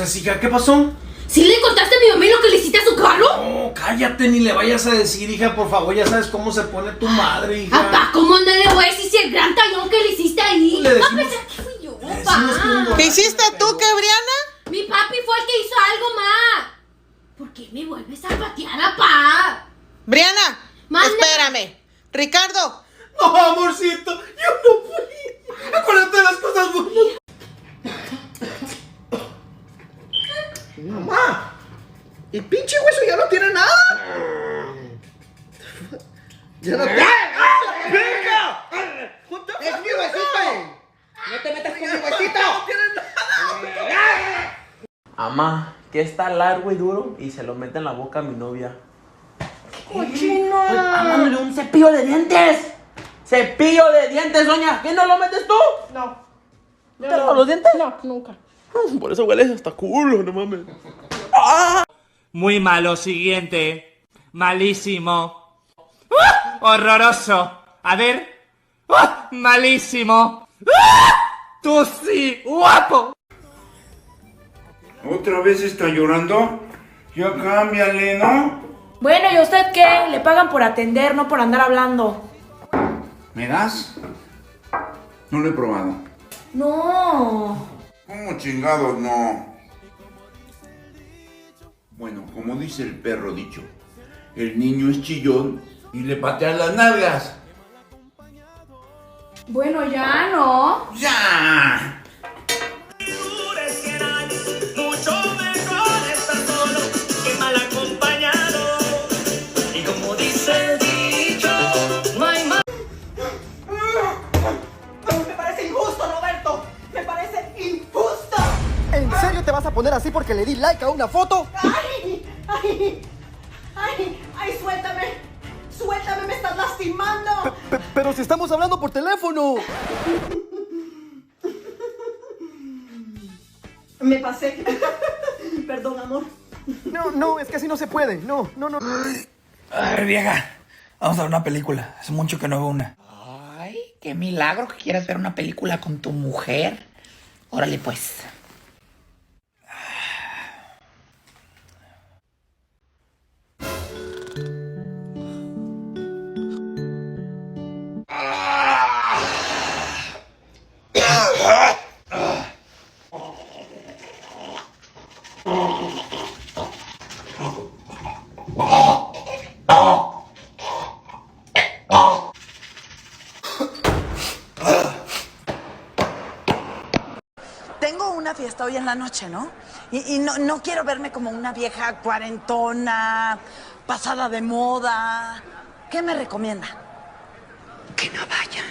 Entonces, hija, ¿qué pasó? ¿Sí le contaste a mi mamá lo que le hiciste a su carro? No, cállate, ni le vayas a decir, hija, por favor, ya sabes cómo se pone tu madre, hija. Papá, ¿cómo no le voy a decir si el gran tallón que le hiciste ahí? Le decimos- Va a pensar que fui yo, le decimos que un papá. ¿Qué hiciste tú, qué, Briana? Mi papi fue el que hizo algo más. ¿Por qué me vuelves a patear, papá? Briana, Manda. espérame. Ricardo, No, amorcito, yo no fui. Acuérdate de las cosas buenas. Mamá, el pinche hueso ya no tiene nada. Ya no tiene. ¡Venga! ¡Es mi huesito! ¡No te metas con mi huesito! ¡No tiene nada! Mamá, que está largo y duro y se lo mete en la boca a mi novia. ¡Cochino! ¡Dándole un cepillo de dientes! ¡Cepillo de dientes, doña! ¿Quién no lo metes tú? No. ¿Te lavas los dientes? No, nunca. Por eso hueles hasta culo, no mames. Muy malo, siguiente. Malísimo. ¡Ah! Horroroso. A ver. ¡Ah! Malísimo. ¡Ah! Tú sí, guapo. ¿Otra vez está llorando? Ya cámbiale, ¿no? Bueno, ¿y a usted qué? Le pagan por atender, no por andar hablando. ¿Me das? No lo he probado. No. ¿Cómo chingados no? Bueno, como dice el perro dicho, el niño es chillón y le patean las nalgas. Bueno, ya no. ¡Ya! Mucho mejor estar solo que mal acompañado. Y como dice el dicho, no hay más. Me parece injusto, Roberto. Me parece injusto. ¿En serio te vas a poner así porque le di like a una foto? ¡Ay! ¡Ay! ¡Ay! ¡Ay! ¡Suéltame! ¡Suéltame! ¡Me estás lastimando! Pero si estamos hablando por teléfono. Me pasé. Perdón, amor. No, es que así no se puede. No. A ver, vieja, vamos a ver una película. Hace mucho que no veo una. Ay, qué milagro que quieras ver una película con tu mujer. Órale, pues. tengo una fiesta hoy en la noche, ¿no? Y no quiero verme como una vieja cuarentona, pasada de moda. ¿Qué me recomienda? Que no vaya.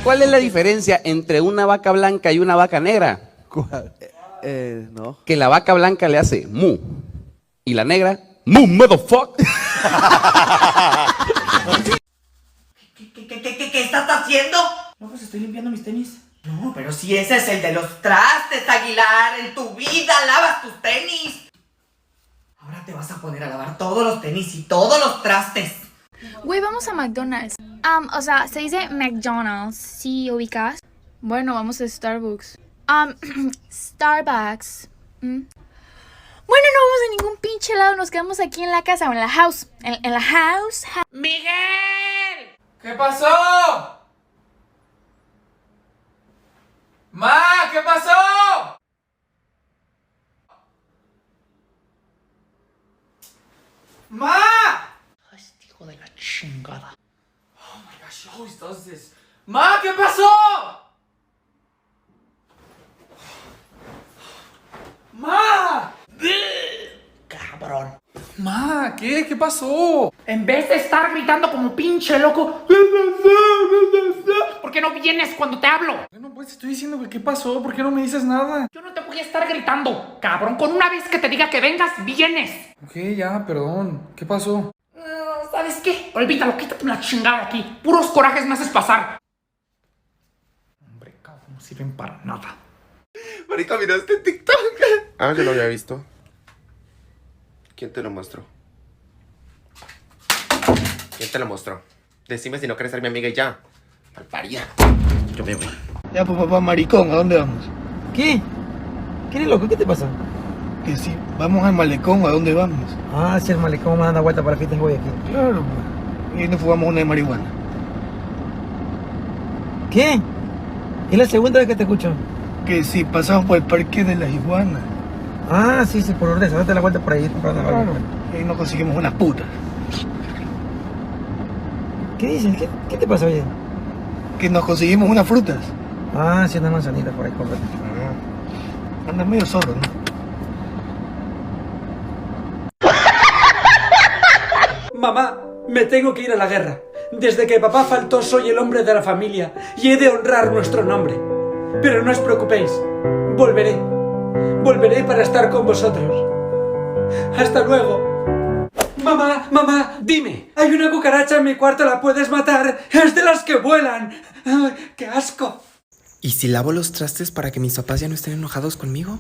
¿Cuál es la diferencia entre una vaca blanca y una vaca negra? No. Que la vaca blanca le hace mu y la negra mu motherfucker. ¿Qué estás haciendo? No, pues estoy limpiando mis tenis. No, pero si ese es el de los trastes, Aguilar. En tu vida lavas tus tenis. Ahora te vas a poner a lavar todos los tenis y todos los trastes. Güey, vamos a McDonald's. O sea, se dice McDonald's. ¿Sí ubicas? Bueno, vamos a Starbucks. Starbucks. Bueno, no vamos a ningún pinche lado. Nos quedamos aquí en la casa o en la house. En la house. ¡Miguel! ¿Qué pasó? ¡Ma! ¿Qué pasó? ¡Ma! Hijo de la chingada. Oh my gosh, she always does this. ¡Ma! ¿Qué pasó? ¡Ma! Cabrón. Ma, ¿qué? ¿Qué pasó? En vez de estar gritando como pinche loco, ¿por qué no vienes cuando te hablo? Bueno, pues te estoy diciendo que qué pasó. ¿Por qué no me dices nada? Yo no te voy a estar gritando, cabrón. Con una vez que te diga que vengas, vienes. Ok, ya, perdón. ¿Qué pasó? ¿Sabes qué? Olvídalo, quítate la chingada aquí. Puros corajes me haces pasar. Hombre, cabrón, no sirven para nada. Marica, ¿miraste TikTok? Ah, yo lo había visto. ¿Quién te lo mostró? ¿Quién te lo mostró? Decime si no quieres ser mi amiga y ya. Malparida. Yo me voy. Ya, pues papá, maricón, ¿a dónde vamos? ¿Qué? ¿Qué eres loco? ¿Qué te pasa? Que sí, vamos al malecón, ¿a dónde vamos? Ah, sí, el malecón me da una vuelta para que te voy aquí. Claro, pues. Y nos fumamos una de marihuana. ¿Qué? Es la segunda vez que te escucho. Que sí, pasamos por el parque de las iguanas. Ah, sí, por orden, date la vuelta por ahí. Claro. Y ahí nos conseguimos unas putas. ¿Qué dices? ¿Qué te pasa, oye? Que nos conseguimos unas frutas. Ah, sí, unas manzanitas por ahí, correcto. Andas medio zorro, ¿no? Mamá, me tengo que ir a la guerra. Desde que papá faltó soy el hombre de la familia y he de honrar nuestro nombre. Pero no os preocupéis, volveré. Volveré para estar con vosotros. Hasta luego. Mamá, dime, hay una cucaracha en mi cuarto, ¿la puedes matar? Es de las que vuelan. ¡Ay, qué asco! ¿Y si lavo los trastes para que mis papás ya no estén enojados conmigo?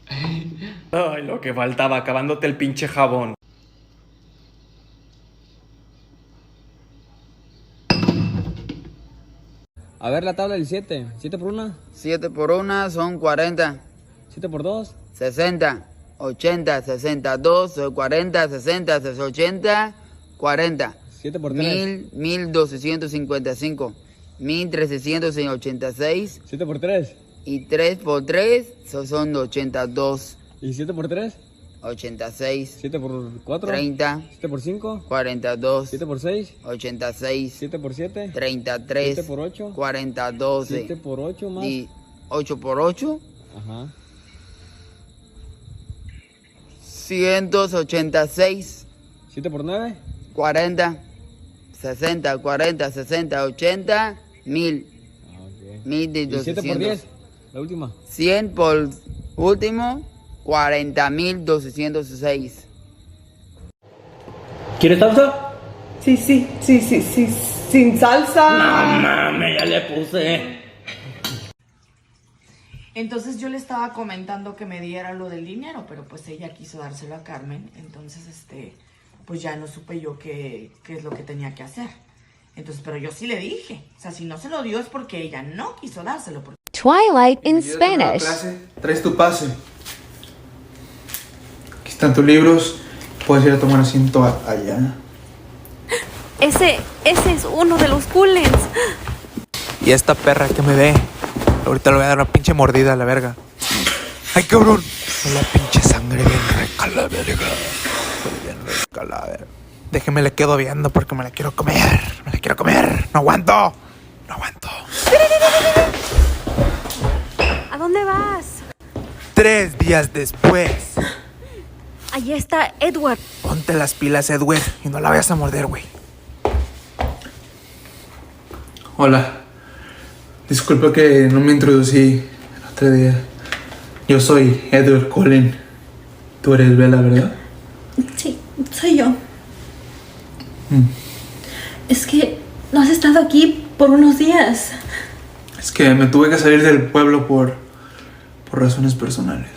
Ay, lo que faltaba, acabándote el pinche jabón. A ver la tabla del 7. 7 por 1. 7 por 1 son 40. 7 por 2. 60. 80, 62, 40, 60, 80, 40. 7 por 3. 1255. 1386. 7 por 3. Y 3 por 3 son 82. ¿Y 7 por 3? 86. 7 por 4. 30. 7 por 5. 42. 7 por 6. 86. 7 por 7. 33. 7 por 8. 42. 7 por 8 más. Y 8 por 8. Ajá. 186. 7 por 9. 40. 60, 40, 60, 80, 1000. Okay. 1200. ¿Y 7 por 10? La última. 100 por último, 40.206. ¿Quieres salsa? Sí, sin salsa. No mames, ya le puse. Entonces yo le estaba comentando que me diera lo del dinero, pero pues ella quiso dárselo a Carmen, entonces pues ya no supe yo qué es lo que tenía que hacer. Entonces, pero yo sí le dije, o sea, si no se lo dio es porque ella no quiso dárselo. Twilight in Spanish. Traes tu pase. Aquí están tus libros. Puedes ir a tomar asiento allá. Ese es uno de los Cullens. Y esta perra que me ve, ahorita le voy a dar una pinche mordida a la verga. ¡Ay, cabrón! La pinche sangre bien rica, la verga. Bien rica, la verga. Déjeme, le quedo viendo porque me la quiero comer. Me la quiero comer. No aguanto. No aguanto. ¿A dónde vas? 3 días después. Allí está Edward. Ponte las pilas, Edward, y no la vayas a morder, güey. Hola. Disculpa que no me introducí el otro día. Yo soy Edward Cullen. Tú eres Bella, ¿verdad? Sí, soy yo. Es que no has estado aquí por unos días. Es que me tuve que salir del pueblo por razones personales.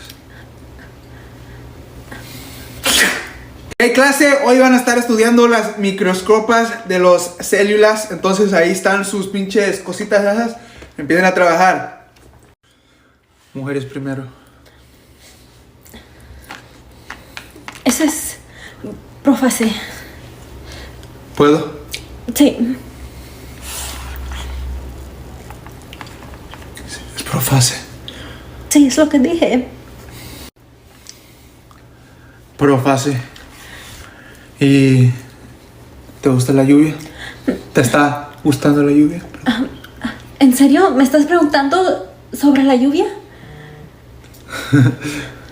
Hey clase, hoy van a estar estudiando las microscopas de las células. Entonces ahí están sus pinches cositas esas. Empiecen a trabajar. Mujeres primero. Ese es Profase. ¿Puedo? Sí. Es Profase. Sí, es lo que dije. Profase. ¿Y te gusta la lluvia? ¿Te está gustando la lluvia? ¿En serio? ¿Me estás preguntando sobre la lluvia?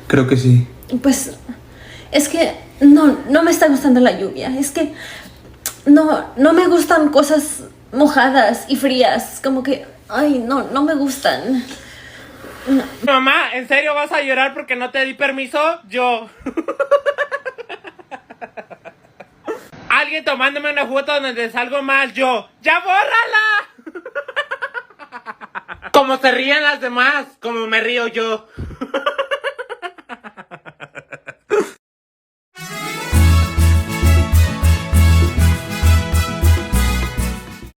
Creo que sí. Pues es que no me está gustando la lluvia. Es que no me gustan cosas mojadas y frías. Como que, ay, no me gustan. No. Mamá, ¿en serio vas a llorar porque no te di permiso? Yo. alguien tomándome una foto donde salgo mal yo. ¡Ya bórrala! Como se ríen las demás, como me río yo.